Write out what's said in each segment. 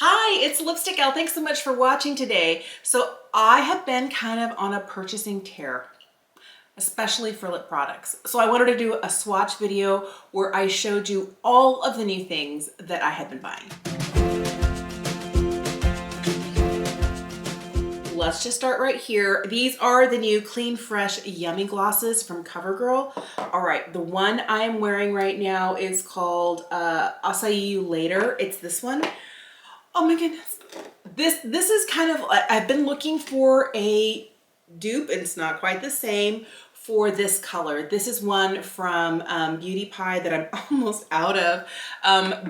Hi, it's Lipstick Elle. Thanks so much for watching today. So I have been kind of on a purchasing tear, especially for lip products. So I wanted to do a swatch video where I showed you all of the new things that I had been buying. Let's just start right here. These are the new Clean Fresh Yummy Glosses from Covergirl. All right, the one I am wearing right now is called I'll Say You Later. It's this one. Oh my goodness. This is kind of, I've been looking for a dupe, and it's not quite the same, for this color. This is one from Beauty Pie that I'm almost out of,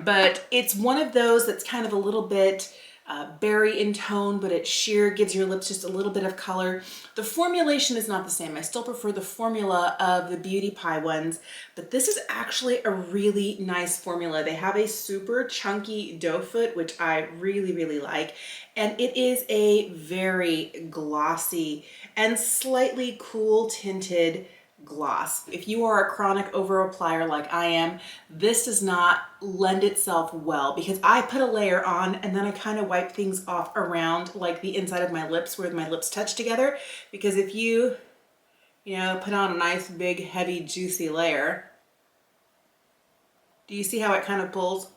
but it's one of those that's kind of a little bit berry in tone, but it sheer gives your lips just a little bit of color. The formulation is not the same. I still prefer the formula of the Beauty Pie ones, but this is actually a really nice formula. They have a super chunky doe foot, which I really like, and it is a very glossy and slightly cool tinted gloss. If you are a chronic over applier like I am, this does not lend itself well, because I put a layer on and then I kind of wipe things off around like the inside of my lips where my lips touch together, because if you put on a nice big heavy juicy layer, do you see how it kind of pulls?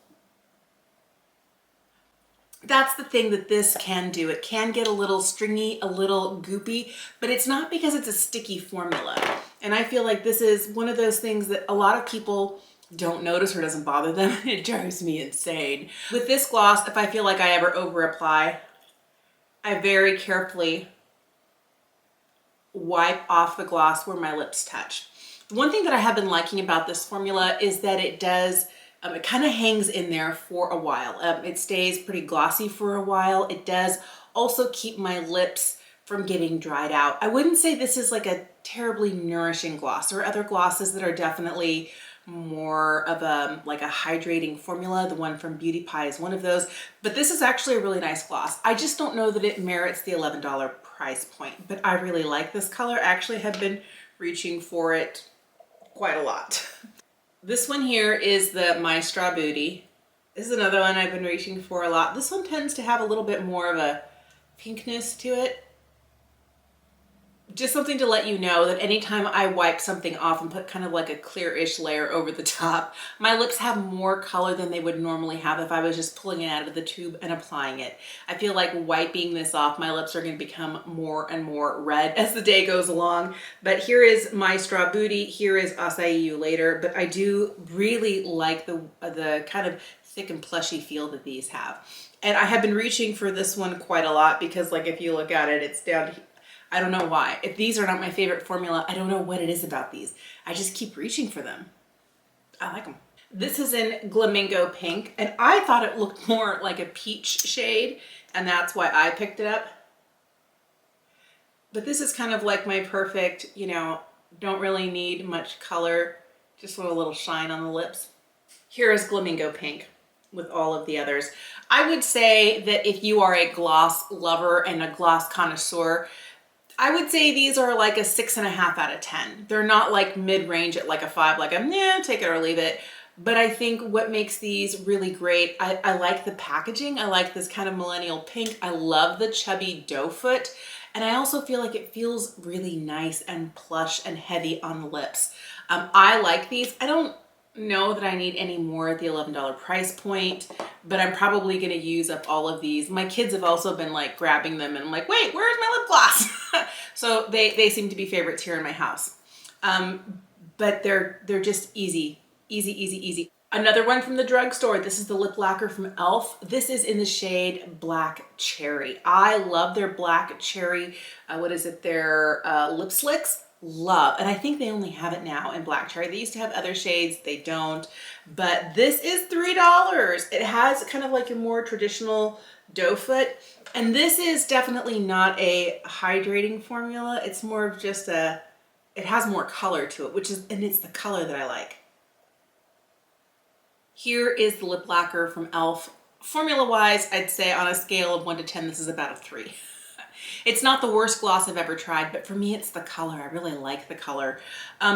That's the thing that this can do. It can get a little stringy, a little goopy, but it's not because it's a sticky formula. And I feel like this is one of those things that a lot of people don't notice or doesn't bother them. It drives me insane. With this gloss, if I feel like I ever over apply, I very carefully wipe off the gloss where my lips touch. The one thing that I have been liking about this formula is that it does it kind of hangs in there for a while. It stays pretty glossy for a while. It does also keep my lips from getting dried out. I wouldn't say this is like a terribly nourishing gloss. There are other glosses that are definitely more of a hydrating formula. The one from Beauty Pie is one of those, but this is actually a really nice gloss. I just don't know that it merits the $11 price point, but I really like this color. I actually have been reaching for it quite a lot. This one here is the My Strawbooty. This is another one I've been reaching for a lot. This one tends to have a little bit more of a pinkness to it. Just something to let you know that anytime I wipe something off and put kind of like a clear-ish layer over the top, my lips have more color than they would normally have if I was just pulling it out of the tube and applying it. I feel like wiping this off, my lips are going to become more and more red as the day goes along. But here is My Strawbooty. Here is I'll Say You Later. But I do really like the kind of thick and plushy feel that these have. And I have been reaching for this one quite a lot because, like, if you look at it, it's down here. I don't know why. If these are not my favorite formula, I don't know what it is about these. I just keep reaching for them. I like them. This is in Glamingo Pink, and I thought it looked more like a peach shade, and that's why I picked it up. But this is kind of like my perfect, don't really need much color, just want a little shine on the lips. Here is Glamingo Pink with all of the others. I would say that if you are a gloss lover and a gloss connoisseur, I would say these are like a 6.5 out of 10. They're not like mid-range at like a 5, like take it or leave it. But I think what makes these really great, I like the packaging. I like this kind of millennial pink. I love the chubby doe foot. And I also feel like it feels really nice and plush and heavy on the lips. I like these. I don't know that I need any more at the $11 price point, but I'm probably going to use up all of these. My kids have also been like grabbing them, and I'm like, wait, where's my lip gloss? So they seem to be favorites here in my house. But they're just easy. Another one from the drugstore. This is the lip lacquer from e.l.f. This is in the shade Black Cherry. I love their Black Cherry, their lip slicks. Love, and I think they only have it now in Black Cherry. They used to have other shades, they don't, but this is $3. It has kind of like a more traditional doe foot, and this is definitely not a hydrating formula. It's more of just it has more color to it, and it's the color that I like. Here is the lip lacquer from e.l.f. Formula wise, I'd say on a scale of 1 to 10, this is about a 3. It's not the worst gloss I've ever tried, but for me, it's the color. I really like the color.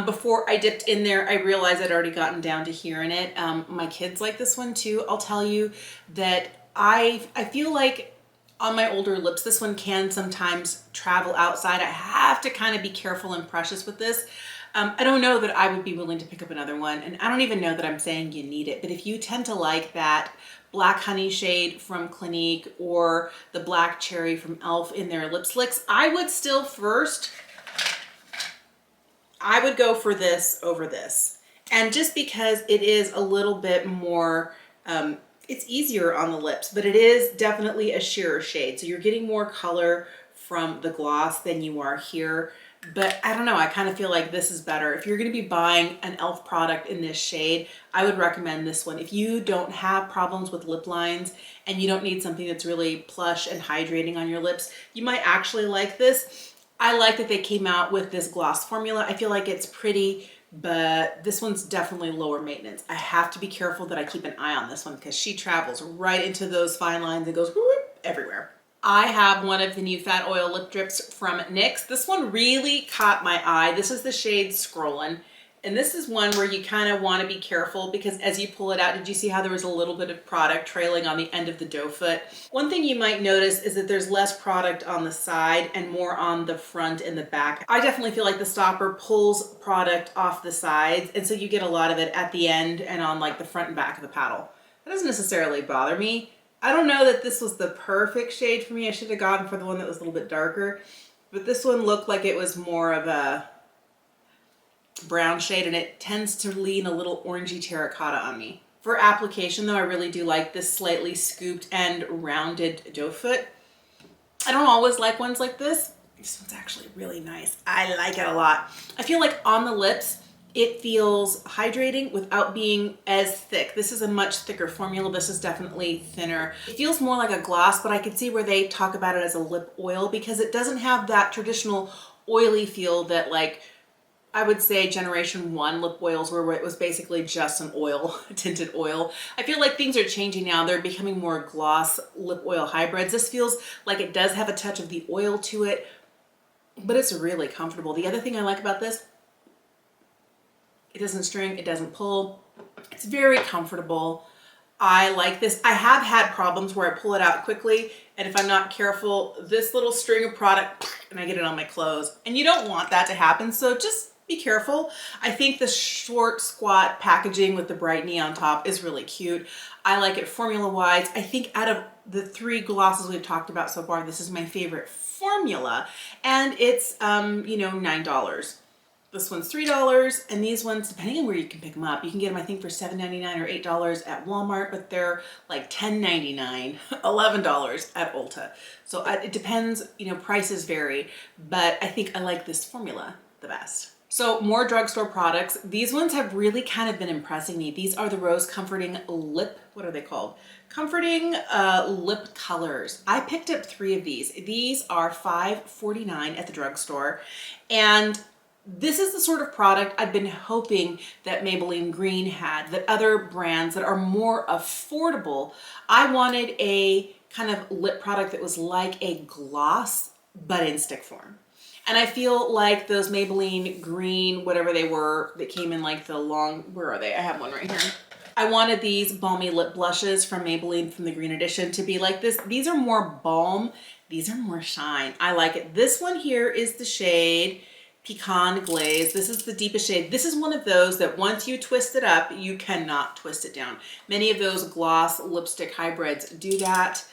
Before I dipped in there, I realized I'd already gotten down to here in it. My kids like this one too. I'll tell you that I feel like on my older lips, this one can sometimes travel outside. I have to kind of be careful and precious with this. I don't know that I would be willing to pick up another one, and I don't even know that I'm saying you need it, but if you tend to like that Black Honey shade from Clinique or the Black Cherry from e.l.f. in their lip slicks, I would still I would go for this over this. And just because it is a little bit more, it's easier on the lips, but it is definitely a sheerer shade. So you're getting more color from the gloss than you are here. But I don't know, I kind of feel like this is better. If you're going to be buying an e.l.f. product in this shade, I would recommend this one. If you don't have problems with lip lines and you don't need something that's really plush and hydrating on your lips, you might actually like this. I like that they came out with this gloss formula. I feel like it's pretty, but this one's definitely lower maintenance. I have to be careful that I keep an eye on this one because she travels right into those fine lines and goes whoop, everywhere. I have one of the new Fat Oil Lip Drips from NYX. This one really caught my eye. This is the shade Scrollin. And this is one where you kind of want to be careful because as you pull it out, did you see how there was a little bit of product trailing on the end of the doe foot? One thing you might notice is that there's less product on the side and more on the front and the back. I definitely feel like the stopper pulls product off the sides, and so you get a lot of it at the end and on like the front and back of the paddle. That doesn't necessarily bother me. I don't know that this was the perfect shade for me. I should have gone for the one that was a little bit darker, but this one looked like it was more of a brown shade, and it tends to lean a little orangey terracotta on me. For application though, I really do like this slightly scooped and rounded doe foot. I don't always like ones like this. This one's actually really nice. I like it a lot. I feel like on the lips, it feels hydrating without being as thick. This is a much thicker formula. This is definitely thinner. It feels more like a gloss, but I can see where they talk about it as a lip oil because it doesn't have that traditional oily feel that, like, I would say Generation 1 lip oils where it was basically just an oil, tinted oil. I feel like things are changing now. They're becoming more gloss lip oil hybrids. This feels like it does have a touch of the oil to it, but it's really comfortable. The other thing I like about this, it doesn't string, it doesn't pull. It's very comfortable. I like this. I have had problems where I pull it out quickly, and if I'm not careful, this little string of product, and I get it on my clothes. And you don't want that to happen, so just be careful. I think the short, squat packaging with the bright neon top is really cute. I like it formula-wise. I think out of the 3 glosses we've talked about so far, this is my favorite formula, and it's, you know, $9. This one's $3, and these ones, depending on where you can pick them up, you can get them, I think, for $7.99 or $8 at Walmart, but they're like $10.99, $11 at Ulta. So it depends, you know, prices vary, but I think I like this formula the best. So more drugstore products. These ones have really kind of been impressing me. These are the Rose Comforting Lip, what are they called? Comforting Lip Colors. I picked up 3 of these. These are $5.49 at the drugstore, and this is the sort of product I've been hoping that Maybelline Green had, that other brands that are more affordable. I wanted a kind of lip product that was like a gloss, but in stick form. And I feel like those Maybelline Green, whatever they were, that came in like the long, where are they? I have one right here. I wanted these balmy lip blushes from Maybelline from the Green Edition to be like this. These are more balm. These are more shine. I like it. This one here is the shade Pecan Glaze. This is the deepest shade. This is one of those that once you twist it up, you cannot twist it down. Many of those gloss lipstick hybrids do that.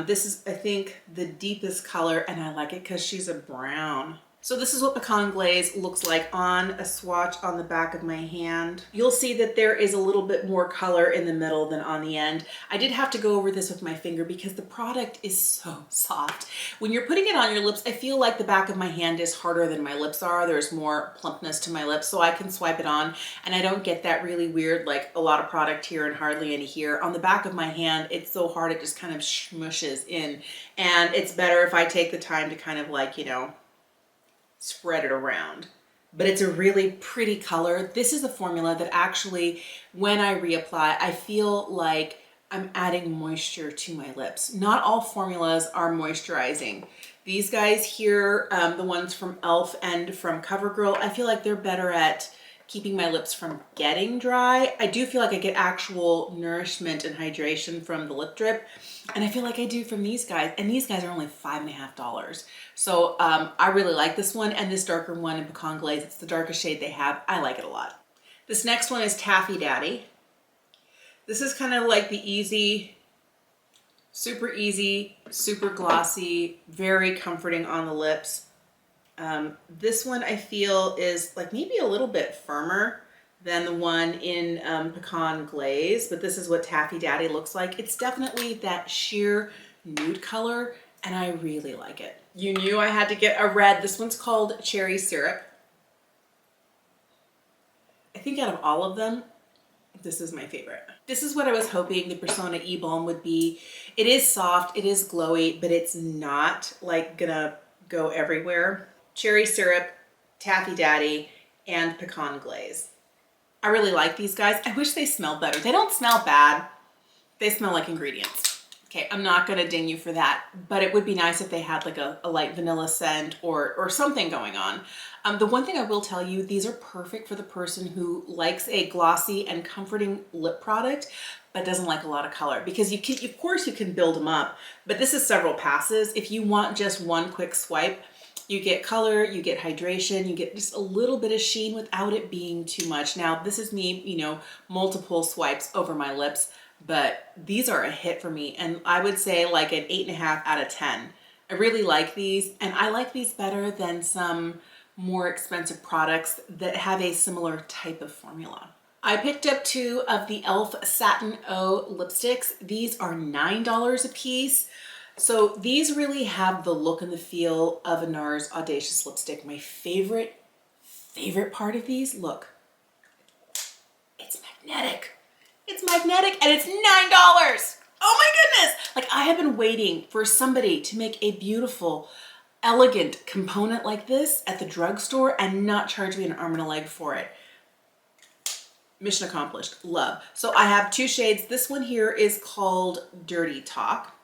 This is, I think, the deepest color, and I like it because she's a brown. So this is what Pecan Glaze looks like on a swatch on the back of my hand. You'll see that there is a little bit more color in the middle than on the end. I did have to go over this with my finger because the product is so soft. When you're putting it on your lips, I feel like the back of my hand is harder than my lips are. There's more plumpness to my lips, so I can swipe it on, and I don't get that really weird, like a lot of product here and hardly any here. On the back of my hand, it's so hard, it just kind of smushes in, and it's better if I take the time to kind of, like, you know, spread it around. But it's a really pretty color. This is a formula that actually, when I reapply, I feel like I'm adding moisture to my lips. Not all formulas are moisturizing. These guys here, the ones from e.l.f. and from CoverGirl, I feel like they're better at keeping my lips from getting dry. I do feel like I get actual nourishment and hydration from the lip drip, and I feel like I do from these guys, and these guys are only $5.50. So I really like this one, and this darker one in Pecan Glaze. It's the darkest shade they have. I like it a lot. This next one is Taffy Daddy. This is kind of like the easy, super glossy, very comforting on the lips. This one I feel is like maybe a little bit firmer than the one in Pecan Glaze, but this is what Taffy Daddy looks like. It's definitely that sheer nude color, and I really like it. You knew I had to get a red. This one's called Cherry Syrup. I think out of all of them, this is my favorite. This is what I was hoping the Persona E-Balm would be. It is soft, it is glowy, but it's not like gonna go everywhere. Cherry Syrup, Taffy Daddy, and Pecan Glaze. I really like these guys. I wish they smelled better. They don't smell bad. They smell like ingredients. Okay, I'm not gonna ding you for that, but it would be nice if they had like a light vanilla scent or something going on. The one thing I will tell you, these are perfect for the person who likes a glossy and comforting lip product, but doesn't like a lot of color, because of course you can build them up, but this is several passes. If you want just one quick swipe, you get color, you get hydration, you get just a little bit of sheen without it being too much. Now, this is me, you know, multiple swipes over my lips, but these are a hit for me. And I would say like an 8.5 out of 10. I really like these, and I like these better than some more expensive products that have a similar type of formula. I picked up 2 of the e.l.f. Satin O lipsticks. These are $9 a piece. So these really have the look and the feel of a NARS Audacious lipstick. My favorite part of these, look, it's magnetic. It's magnetic and it's $9. Oh my goodness. Like, I have been waiting for somebody to make a beautiful, elegant component like this at the drugstore and not charge me an arm and a leg for it. Mission accomplished. Love. So I have 2 shades. This one here is called Dirty Talk.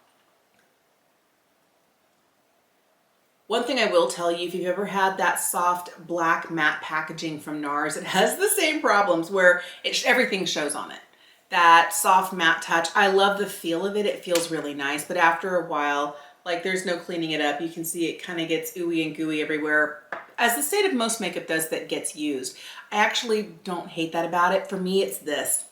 One thing I will tell you, if you've ever had that soft black matte packaging from NARS, it has the same problems where everything shows on it. That soft matte touch, I love the feel of it. It feels really nice, but after a while, like, there's no cleaning it up. You can see it kind of gets ooey and gooey everywhere, as the state of most makeup does that gets used. I actually don't hate that about it. For me, it's this.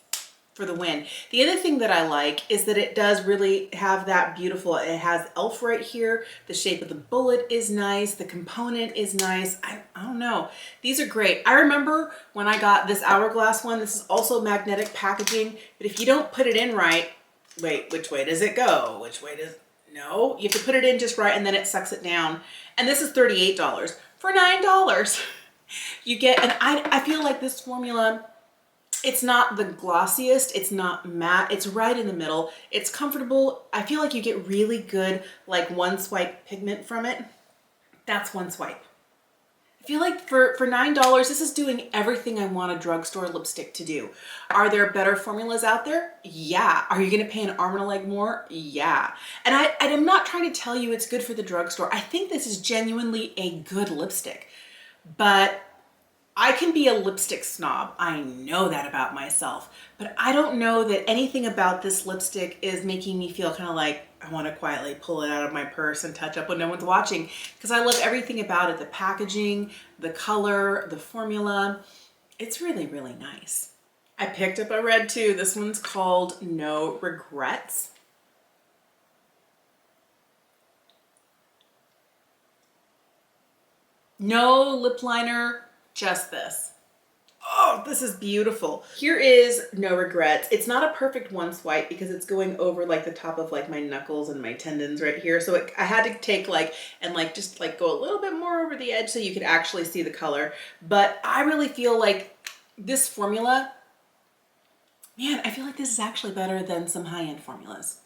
For the win. The other thing that I like is that it does really have that beautiful, it has e.l.f. right here. The shape of the bullet is nice. The component is nice. I don't know. These are great. I remember when I got this hourglass one, this is also magnetic packaging, but if you don't put it in right, wait, which way does it go? Which way does, no, you have to put it in just right and then it sucks it down. And this is $38 for $9. You get, and I feel like this formula, it's not the glossiest, it's not matte, it's right in the middle. It's comfortable. I feel like you get really good, like, one swipe pigment from it. That's one swipe. I feel like for $9, this is doing everything I want a drugstore lipstick to do. Are there better formulas out there? Yeah. Are you gonna pay an arm and a leg more? Yeah. And I'm not trying to tell you it's good for the drugstore. I think this is genuinely a good lipstick, but I can be a lipstick snob. I know that about myself, but I don't know that anything about this lipstick is making me feel kind of like I want to quietly pull it out of my purse and touch up when no one's watching, because I love everything about it. The packaging, the color, the formula. It's really, really nice. I picked up a red too. This one's called No Regrets. No lip liner, just this. Oh, this is beautiful. Here is No Regrets. It's not a perfect one swipe because it's going over like the top of like my knuckles and my tendons right here. So I had to take just go a little bit more over the edge so you could actually see the color. But I really feel like this formula, man, I feel like this is actually better than some high-end formulas.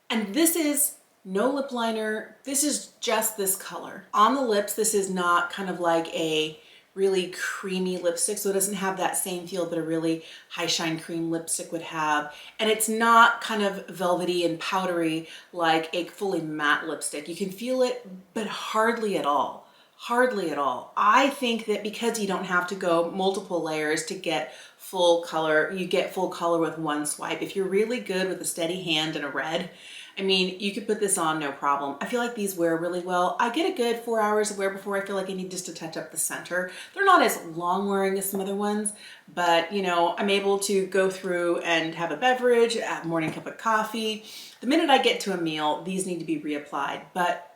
And this is no lip liner. This is just this color. On the lips, this is not kind of like a really creamy lipstick, so it doesn't have that same feel that a really high shine cream lipstick would have. And it's not kind of velvety and powdery like a fully matte lipstick. You can feel it, but hardly at all. Hardly at all. I think that because you don't have to go multiple layers to get full color, you get full color with one swipe. If you're really good with a steady hand and a red, I mean, you could put this on no problem. I feel like these wear really well. I get a good 4 hours of wear before I feel like I need just to touch up the center. They're not as long wearing as some other ones, but you know, I'm able to go through and have a beverage, a morning cup of coffee. The minute I get to a meal, these need to be reapplied. But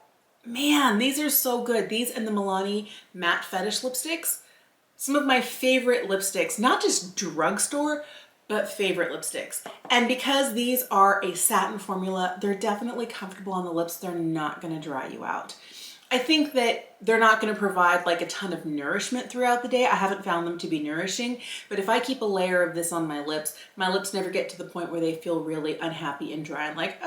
man, these are so good. These and the Milani Matte Fetish lipsticks, some of my favorite lipsticks, not just drugstore, but favorite lipsticks. And because these are a satin formula, they're definitely comfortable on the lips. They're not gonna dry you out. I think that they're not going to provide like a ton of nourishment throughout the day. I haven't found them to be nourishing, but if I keep a layer of this on my lips never get to the point where they feel really unhappy and dry and like,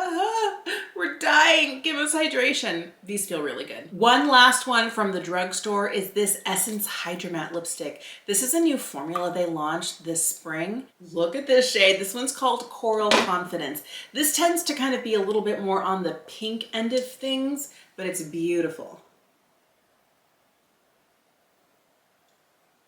we're dying, give us hydration. These feel really good. One last one from the drugstore is this Essence Hydra Matte lipstick. This is a new formula they launched this spring. Look at this shade. This one's called Coral Confidence. This tends to kind of be a little bit more on the pink end of things, but it's beautiful.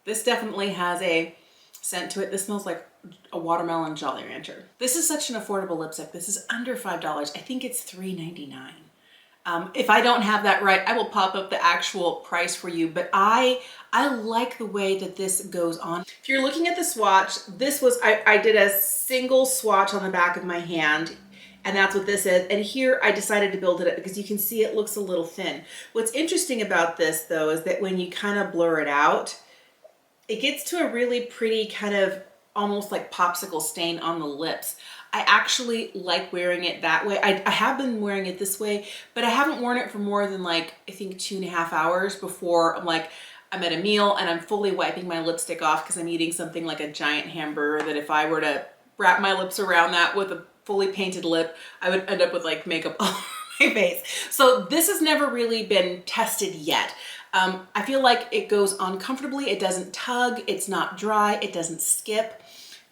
This definitely has a scent to it. This smells like a watermelon Jolly Rancher. This is such an affordable lipstick. This is under $5. I think it's $3.99. If I don't have that right, I will pop up the actual price for you, but I like the way that this goes on. If you're looking at the swatch, this was, I did a single swatch on the back of my hand, and that's what this is. And here I decided to build it up because you can see it looks a little thin. What's interesting about this though is that when you kind of blur it out, it gets to a really pretty kind of almost like popsicle stain on the lips. I actually like wearing it that way. I have been wearing it this way, but I haven't worn it for more than like, I think 2.5 hours before I'm at a meal and I'm fully wiping my lipstick off because I'm eating something like a giant hamburger that if I were to wrap my lips around that with a fully painted lip, I would end up with like makeup all over my face. So this has never really been tested yet. I feel like it goes on comfortably. It doesn't tug. It's not dry. It doesn't skip.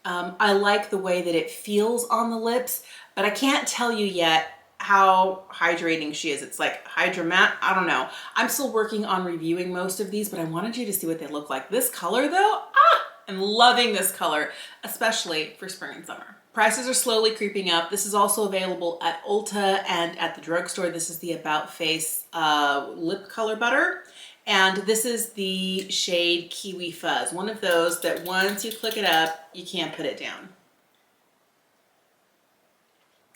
I like the way that it feels on the lips, but I can't tell you yet how hydrating she is. It's like Hydra Matte. I don't know. I'm still working on reviewing most of these, but I wanted you to see what they look like. This color though, I'm loving this color, especially for spring and summer. Prices are slowly creeping up. This is also available at Ulta and at the drugstore. This is the About Face lip color butter. And this is the shade Kiwi Fuzz. One of those that once you click it up, you can't put it down.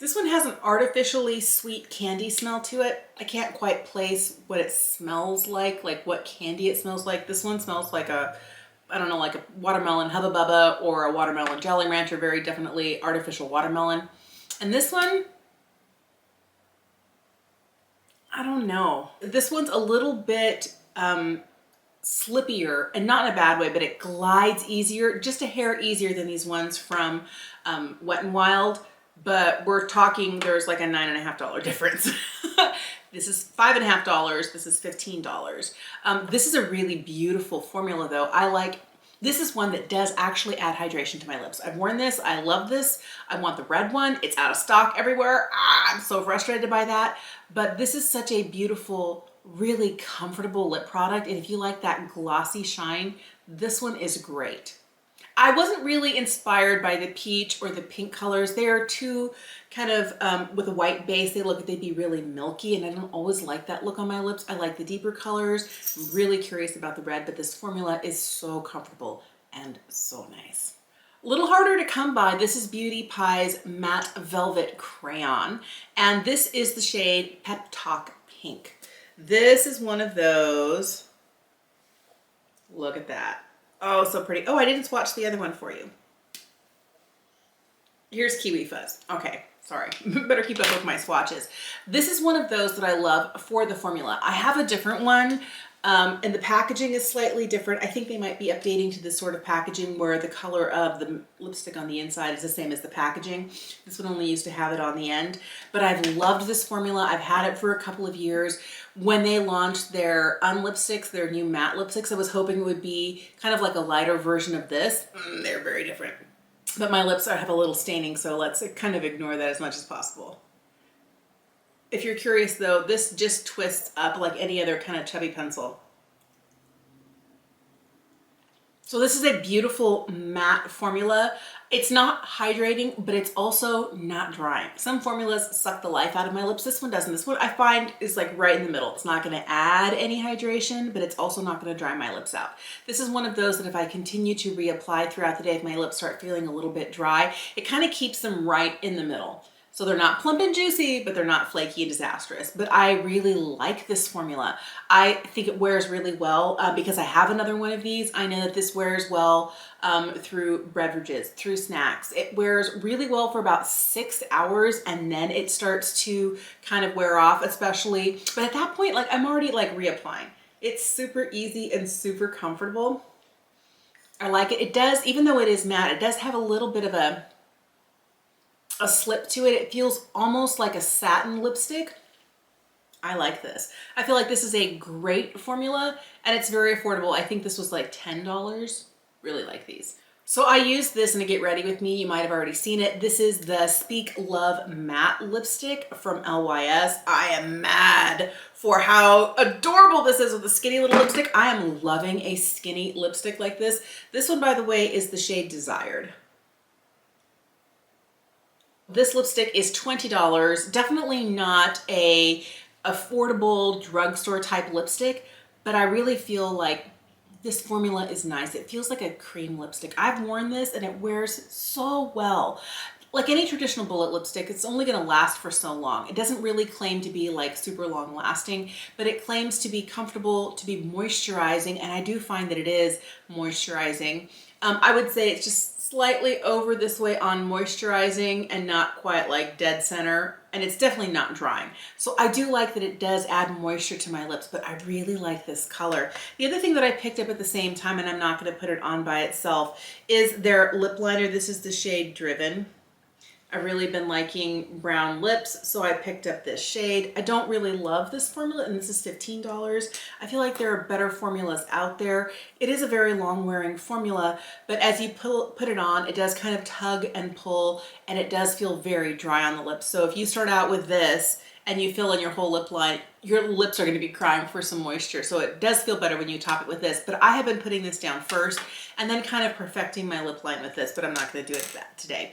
This one has an artificially sweet candy smell to it. I can't quite place what it smells like what candy it smells like. This one smells like a, I don't know, like a watermelon Hubba Bubba or a watermelon Jolly Rancher, very definitely artificial watermelon. And this one, I don't know. This one's a little bit slippier, and not in a bad way, but it glides easier, just a hair easier than these ones from Wet n Wild. But we're talking, there's like a $9.50 difference. This is $5.50. This is $15. This is a really beautiful formula though. This is one that does actually add hydration to my lips. I've worn this. I love this. I want the red one. It's out of stock everywhere. I'm so frustrated by that. But this is such a beautiful, really comfortable lip product. And if you like that glossy shine, this one is great. I wasn't really inspired by the peach or the pink colors. They are too kind of with a white base. They look like they'd be really milky, and I don't always like that look on my lips. I like the deeper colors. I'm really curious about the red, but this formula is so comfortable and so nice. A little harder to come by. This is Beauty Pie's Matte Velvet Crayon, and this is the shade Pep Talk Pink. This is one of those. Look at that. Oh, so pretty. Oh, I didn't swatch the other one for you. Here's Kiwi Fuzz. Okay, sorry. Better keep up with my swatches. This is one of those that I love for the formula. I have a different one, and the packaging is slightly different. I think they might be updating to this sort of packaging where the color of the lipstick on the inside is the same as the packaging. This one only used to have it on the end, but I've loved this formula. I've had it for a couple of years. When they launched their unlipsticks, their new matte lipsticks, I was hoping it would be kind of like a lighter version of this. They're very different. But my lips have a little staining, so let's kind of ignore that as much as possible. If you're curious though, this just twists up like any other kind of chubby pencil. So this is a beautiful matte formula. It's not hydrating, but it's also not drying. Some formulas suck the life out of my lips. This one doesn't. This one I find is like right in the middle. It's not gonna add any hydration, but it's also not gonna dry my lips out. This is one of those that if I continue to reapply throughout the day, if my lips start feeling a little bit dry, it kind of keeps them right in the middle. So they're not plump and juicy, but they're not flaky and disastrous. But I really like this formula. I think it wears really well because I have another one of these. I know that this wears well through beverages, through snacks. It wears really well for about 6 hours and then it starts to kind of wear off, especially. But at that point, like I'm already like reapplying. It's super easy and super comfortable. I like it. It does, even though it is matte, it does have a little bit of a slip to it. It feels almost like a satin lipstick. I like this. I feel like this is a great formula and it's very affordable. I think this was like $10. Really like these. So I used this in a Get Ready With Me. You might have already seen it. This is the Speak Love Matte Lipstick from LYS. I am mad for how adorable this is with a skinny little lipstick. I am loving a skinny lipstick like this. This one, by the way, is the shade Desired. This lipstick is $20. Definitely not a affordable drugstore type lipstick, but I really feel like this formula is nice. It feels like a cream lipstick. I've worn this and it wears so well. Like any traditional bullet lipstick, it's only gonna last for so long. It doesn't really claim to be like super long lasting, but it claims to be comfortable, to be moisturizing, and I do find that it is moisturizing. I would say it's just slightly over this way on moisturizing and not quite like dead center, and it's definitely not drying. So I do like that it does add moisture to my lips, but I really like this color. The other thing that I picked up at the same time, and I'm not going to put it on by itself, is their lip liner. This is the shade Driven. I've really been liking brown lips, so I picked up this shade. I don't really love this formula, and this is $15. I feel like there are better formulas out there. It is a very long-wearing formula, but as you put it on, it does kind of tug and pull, and it does feel very dry on the lips. So if you start out with this and you fill in your whole lip line, your lips are going to be crying for some moisture. So it does feel better when you top it with this, but I have been putting this down first and then kind of perfecting my lip line with this, but I'm not going to do it that today.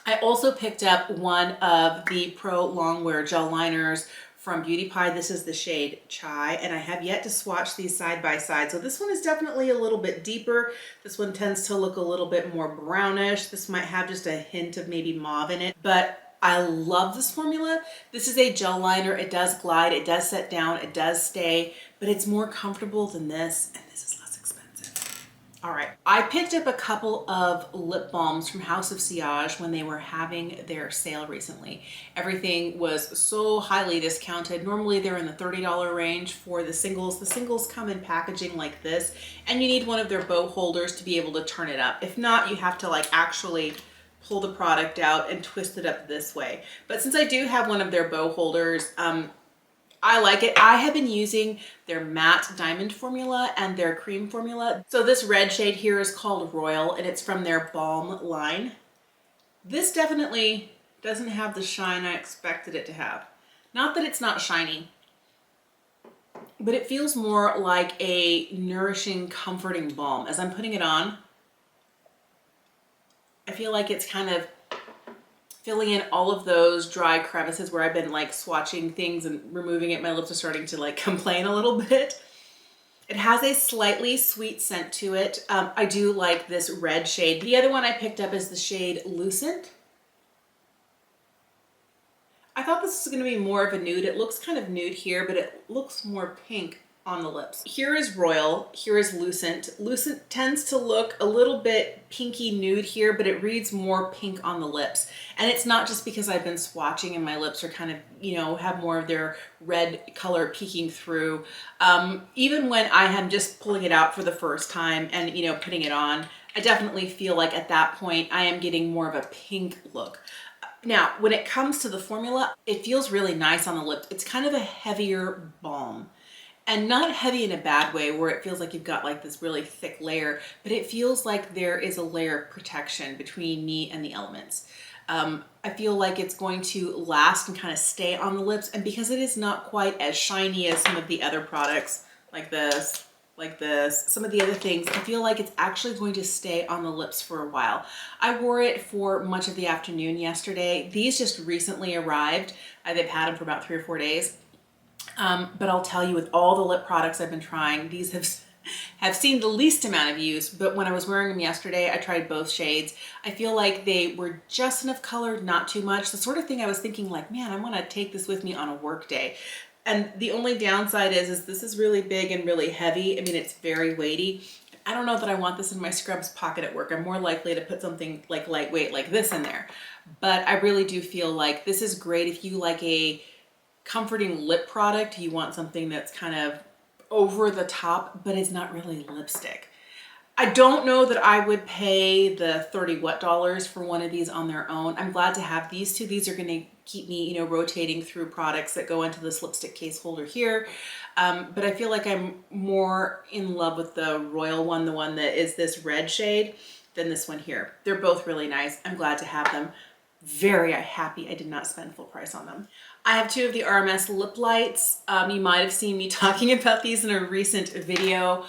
I also picked up one of the Pro Longwear gel liners from Beauty Pie. This is the shade Chai, and I have yet to swatch these side by side. So this one is definitely a little bit deeper. This one tends to look a little bit more brownish. This might have just a hint of maybe mauve in it, but I love this formula. This is a gel liner. It does glide, it does set down, it does stay, but it's more comfortable than this, and this is less expensive. All right, I picked up a couple of lip balms from House of Sillage when they were having their sale recently. Everything was so highly discounted. Normally they're in the $30 range for the singles. The singles come in packaging like this, and you need one of their bow holders to be able to turn it up. If not, you have to like actually pull the product out and twist it up this way. But since I do have one of their bow holders, I like it. I have been using their matte diamond formula and their cream formula. So this red shade here is called Royal, and it's from their balm line. This definitely doesn't have the shine I expected it to have. Not that it's not shiny, but it feels more like a nourishing, comforting balm. As I'm putting it on, I feel like it's kind of filling in all of those dry crevices where I've been like swatching things and removing it. My lips are starting to like complain a little bit. It has a slightly sweet scent to it. I do like this red shade. The other one I picked up is the shade Lucent. I thought this was going to be more of a nude. It looks kind of nude here, but it looks more pink on the lips. Here is Royal, here is Lucent. Lucent tends to look a little bit pinky nude here, but it reads more pink on the lips. And it's not just because I've been swatching and my lips are kind of, you know, have more of their red color peeking through. Even when I am just pulling it out for the first time and, you know, putting it on, I definitely feel like at that point I am getting more of a pink look. Now, when it comes to the formula, it feels really nice on the lip. It's kind of a heavier balm. And not heavy in a bad way where it feels like you've got like this really thick layer, but it feels like there is a layer of protection between me and the elements. I feel like it's going to last and kind of stay on the lips, and because it is not quite as shiny as some of the other products like this, like this, some of the other things, I feel like it's actually going to stay on the lips for a while. I wore it for much of the afternoon yesterday. These just recently arrived. They've had them for about 3 or 4 days. But I'll tell you, with all the lip products I've been trying, these have seen the least amount of use, but when I was wearing them yesterday, I tried both shades. I feel like they were just enough color, not too much. The sort of thing I was thinking like, man, I want to take this with me on a work day. And the only downside is this is really big and really heavy. I mean, it's very weighty. I don't know that I want this in my scrubs pocket at work. I'm more likely to put something like lightweight like this in there. But I really do feel like this is great if you like a comforting lip product. You want something that's kind of over the top, but it's not really lipstick. I don't know that I would pay the $30 what for one of these on their own. I'm glad to have these two. These are going to keep me, you know, rotating through products that go into this lipstick case holder here. But I feel like I'm more in love with the Royal one, the one that is this red shade, than this one here. They're both really nice. I'm glad to have them. Very happy I did not spend full price on them. I have 2 of the RMS lip lights. You might have seen me talking about these in a recent video.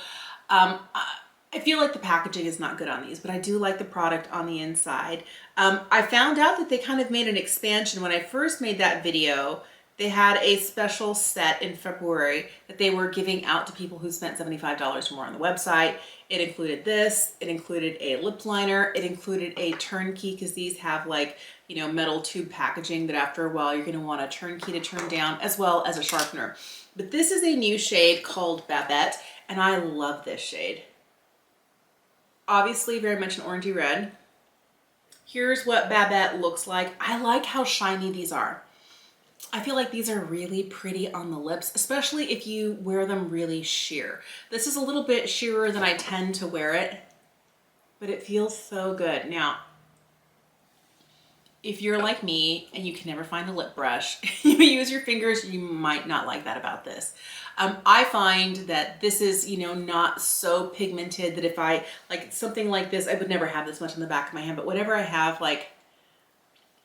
I feel like the packaging is not good on these, but I do like the product on the inside. I found out that they kind of made an expansion. When I first made that video, they had a special set in February that they were giving out to people who spent $75 or more on the website. It included this, it included a lip liner, it included a turnkey, because these have like, you know, metal tube packaging that after a while you're going to want a turnkey to turn down, as well as a sharpener. But this is a new shade called Babette, and I love this shade. Obviously very much an orangey red. Here's what Babette looks like. I like how shiny these are. I feel like these are really pretty on the lips, especially if you wear them really sheer. This is a little bit sheerer than I tend to wear it, but it feels so good. Now, if you're like me and you can never find a lip brush, you use your fingers, you might not like that about this. I find that this is, you know, not so pigmented that if I, like something like this, I would never have this much on the back of my hand, but whatever I have like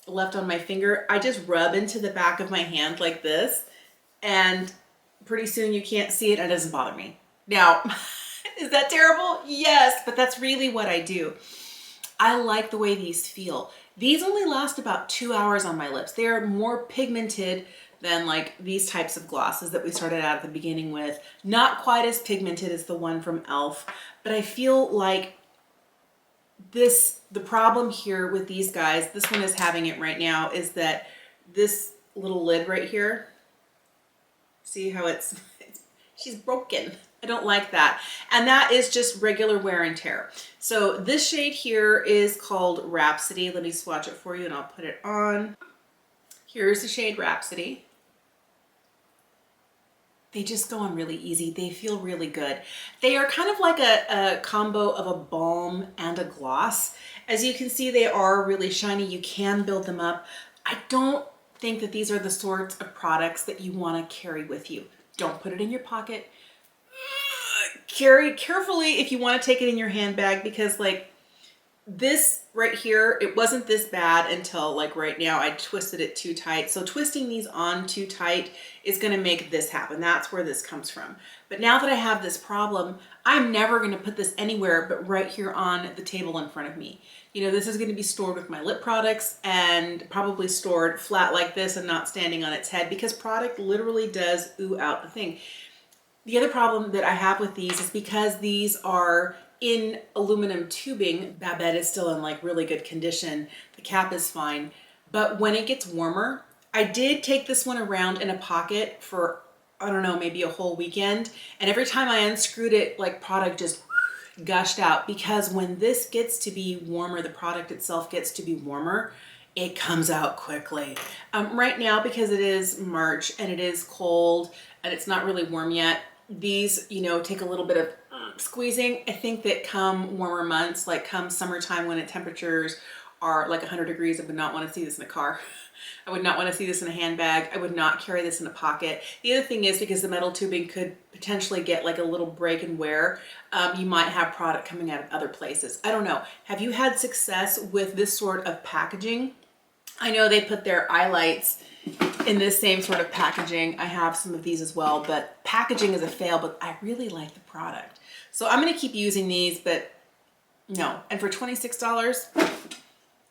left on my finger, I just rub into the back of my hand like this, and pretty soon you can't see it and it doesn't bother me. Now, is that terrible? Yes, but that's really what I do. I like the way these feel. These only last about 2 hours on my lips. They are more pigmented than like these types of glosses that we started out at the beginning with. Not quite as pigmented as the one from e.l.f., but I feel like the problem here with these guys, this one is having it right now, is that this little lid right here, see how she's broken. I don't like that. And that is just regular wear and tear. So this shade here is called Rhapsody. Let me swatch it for you and I'll put it on. Here's the shade Rhapsody. They just go on really easy. They feel really good. They are kind of like a combo of a balm and a gloss. As you can see, they are really shiny. You can build them up. I don't think that these are the sorts of products that you want to carry with you. Don't put it in your pocket. Carry it carefully if you want to take it in your handbag, because like this right here, it wasn't this bad until like right now I twisted it too tight. So twisting these on too tight is going to make this happen. That's where this comes from. But now that I have this problem, I'm never going to put this anywhere but right here on the table in front of me. You know, this is going to be stored with my lip products and probably stored flat like this and not standing on its head, because product literally does ooh out the thing. The other problem that I have with these is because these are in aluminum tubing, Babette is still in like really good condition. The cap is fine. But when it gets warmer, I did take this one around in a pocket for, I don't know, maybe a whole weekend. And every time I unscrewed it, like product just gushed out, because when this gets to be warmer, the product itself gets to be warmer, it comes out quickly. Right now, because it is March and it is cold and it's not really warm yet, these, you know, take a little bit of squeezing. I think that come warmer months, like come summertime when temperatures are like 100 degrees, I would not want to see this in a car. I would not want to see this in a handbag. I would not carry this in a pocket. The other thing is, because the metal tubing could potentially get like a little break and wear, you might have product coming out of other places. I don't know. Have you had success with this sort of packaging? I know they put their eye lights in this same sort of packaging. I have some of these as well, but packaging is a fail, but I really like the product. So I'm gonna keep using these, but no. And for $26,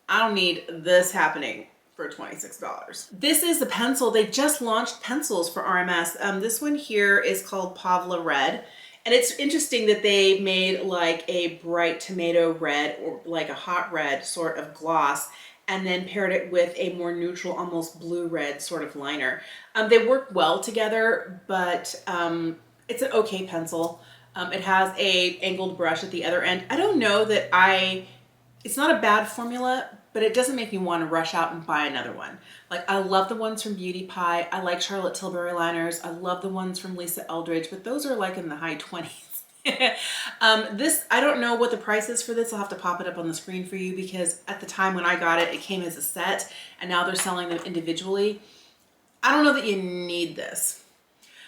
I don't need this happening for $26. This is the pencil. They just launched pencils for RMS. This one here is called Pavla Red. And it's interesting that they made like a bright tomato red or like a hot red sort of gloss and then paired it with a more neutral, almost blue red sort of liner. They work well together, but it's an okay pencil. It has a angled brush at the other end. I don't know that it's not a bad formula, but it doesn't make me want to rush out and buy another one. Like, I love the ones from Beauty Pie. I like Charlotte Tilbury liners. I love the ones from Lisa Eldridge, but those are like in the high 20s. This, I don't know what the price is for this. I'll have to pop it up on the screen for you because at the time when I got it, it came as a set and now they're selling them individually. I don't know that you need this.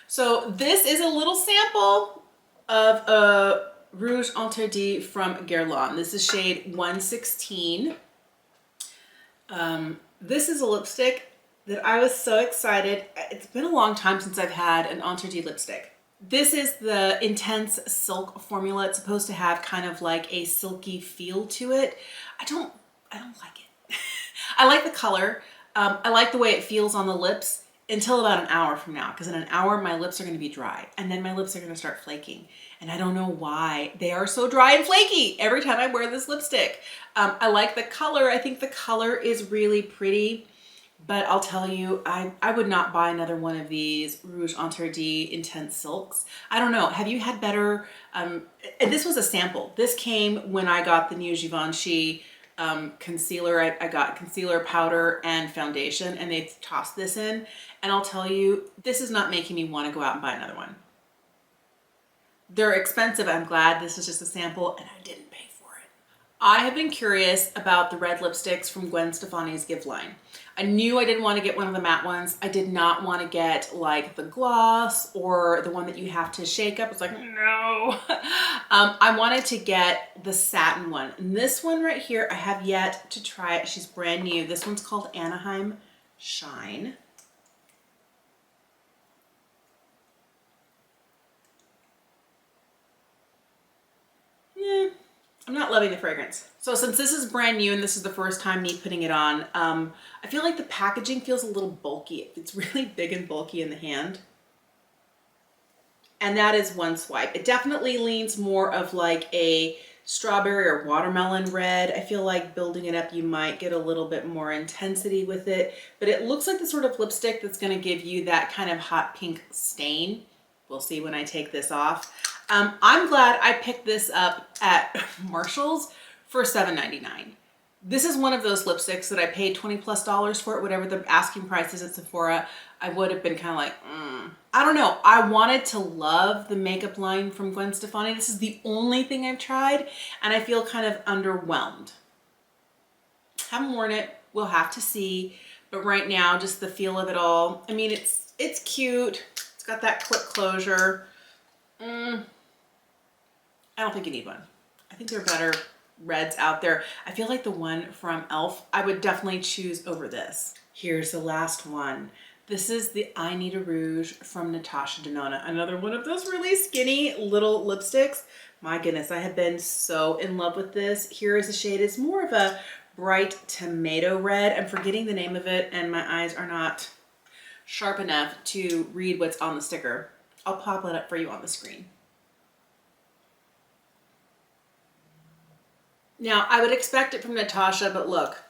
So this is a little sample of a Rouge Interdit from Guerlain. This is shade 116. This is a lipstick that I was so excited. It's been a long time since I've had an Interdit lipstick. This is the Intense Silk formula. It's supposed to have kind of like a silky feel to it. I don't like it. I like the color. I like the way it feels on the lips until about an hour from now, because in an hour my lips are going to be dry and then my lips are going to start flaking. And I don't know why they are so dry and flaky every time I wear this lipstick. I like the color. I think the color is really pretty, but I'll tell you, I would not buy another one of these Rouge Interdit Intense Silks. I don't know. Have you had better? And this was a sample. This came when I got the new Givenchy concealer. I got concealer, powder, and foundation, and they tossed this in. And I'll tell you, this is not making me want to go out and buy another one. They're expensive. I'm glad this is just a sample and I didn't pay for it. I have been curious about the red lipsticks from Gwen Stefani's Give line. I knew I didn't want to get one of the matte ones. I did not want to get like the gloss or the one that you have to shake up. It's like, no. I wanted to get the satin one. And this one right here, I have yet to try it. She's brand new. This one's called Anaheim Shine. I'm not loving the fragrance. So since this is brand new and this is the first time me putting it on, I feel like the packaging feels a little bulky. It's really big and bulky in the hand. And that is one swipe. It definitely leans more of like a strawberry or watermelon red. I feel like building it up, you might get a little bit more intensity with it, but it looks like the sort of lipstick that's gonna give you that kind of hot pink stain. We'll see when I take this off. I'm glad I picked this up at Marshall's for $7.99. This is one of those lipsticks that I paid $20+ for it, whatever the asking price is at Sephora. I would have been kind of like, I don't know. I wanted to love the makeup line from Gwen Stefani. This is the only thing I've tried, and I feel kind of underwhelmed. Haven't worn it. We'll have to see. But right now, just the feel of it all. I mean, it's cute. It's got that clip closure. I don't think you need one. I think there are better reds out there. I feel like the one from e.l.f. I would definitely choose over this. Here's the last one. This is the I Need a Rouge from Natasha Denona. Another one of those really skinny little lipsticks. My goodness, I have been so in love with this. Here is the shade. It's more of a bright tomato red. I'm forgetting the name of it and my eyes are not sharp enough to read what's on the sticker. I'll pop it up for you on the screen. Now, I would expect it from Natasha, but look,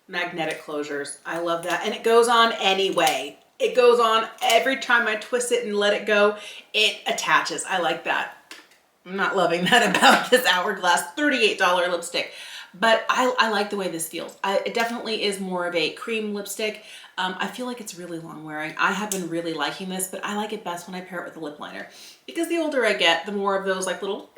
magnetic closures. I love that. And it goes on anyway. It goes on every time I twist it and let it go, it attaches. I like that. I'm not loving that about this Hourglass $38 lipstick, but I like the way this feels. It definitely is more of a cream lipstick. I feel like it's really long wearing. I have been really liking this, but I like it best when I pair it with a lip liner because the older I get, the more of those like little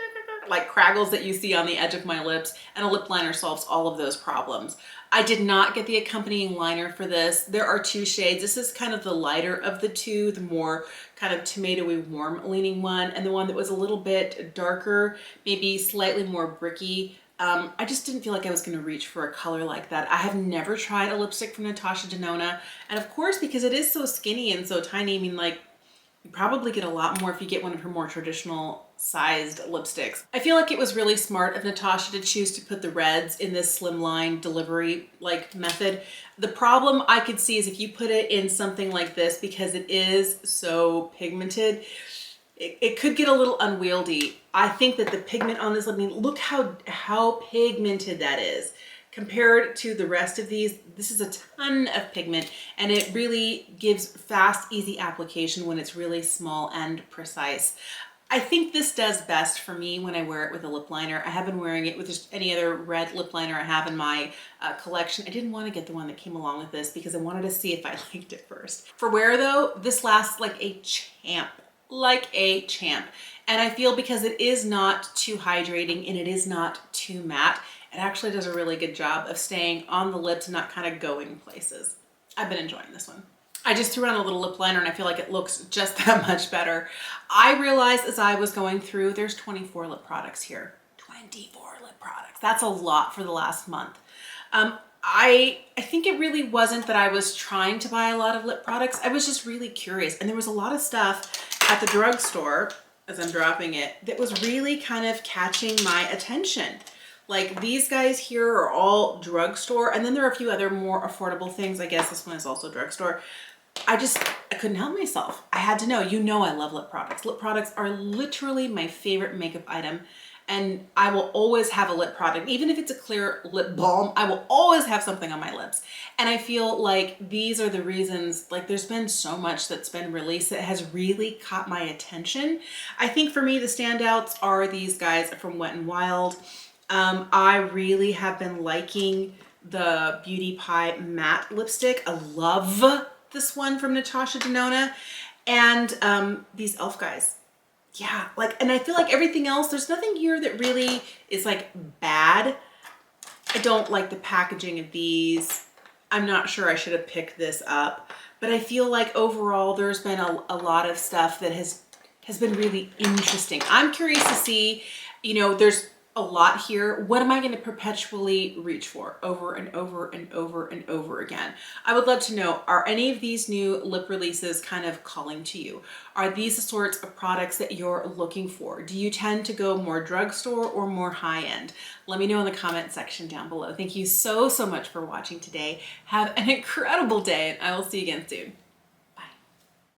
like craggles that you see on the edge of my lips, and a lip liner solves all of those problems. I did not get the accompanying liner for this. There are two shades. This is kind of the lighter of the two, the more kind of tomatoey warm leaning one, and the one that was a little bit darker, maybe slightly more bricky. I just didn't feel like I was going to reach for a color like that. I have never tried a lipstick from Natasha Denona, and of course, because it is so skinny and so tiny, I mean, like, You probably get a lot more if you get one of her more traditional sized lipsticks. I feel like it was really smart of Natasha to choose to put the reds in this slimline delivery like method. The problem I could see is if you put it in something like this, because it is so pigmented, it could get a little unwieldy. I think that the pigment on this, I mean, look how pigmented that is. Compared to the rest of these, this is a ton of pigment, and it really gives fast, easy application when it's really small and precise. I think this does best for me when I wear it with a lip liner. I have been wearing it with just any other red lip liner I have in my collection. I didn't want to get the one that came along with this because I wanted to see if I liked it first. For wear though, this lasts like a champ. Like a champ. And I feel because it is not too hydrating and it is not too matte, it actually does a really good job of staying on the lips and not kind of going places. I've been enjoying this one. I just threw on a little lip liner and I feel like it looks just that much better. I realized as I was going through, there's 24 lip products here. 24 lip products. That's a lot for the last month. I think it really wasn't that I was trying to buy a lot of lip products. I was just really curious. And there was a lot of stuff at the drugstore, as I'm dropping it, that was really kind of catching my attention. Like these guys here are all drugstore, and then there are a few other more affordable things. I guess this one is also drugstore. I couldn't help myself. I had to know. You know I love lip products. Lip products are literally my favorite makeup item, and I will always have a lip product. Even if it's a clear lip balm, I will always have something on my lips. And I feel like these are the reasons, like there's been so much that's been released that has really caught my attention. I think for me, the standouts are these guys from Wet n Wild. I really have been liking the Beauty Pie matte lipstick. I love this one from Natasha Denona, and these e.l.f. guys. Yeah, like, and I feel like everything else, there's nothing here that really is like bad. I don't like the packaging of these. I'm not sure I should have picked this up, but I feel like overall there's been a lot of stuff that has been really interesting. I'm curious to see, you know, there's a lot here. What am I going to perpetually reach for over and over and over and over again? I would love to know, are any of these new lip releases kind of calling to you? Are these the sorts of products that you're looking for? Do you tend to go more drugstore or more high end? Let me know in the comment section down below. Thank you so much for watching today. Have an incredible day, and I will see you again soon.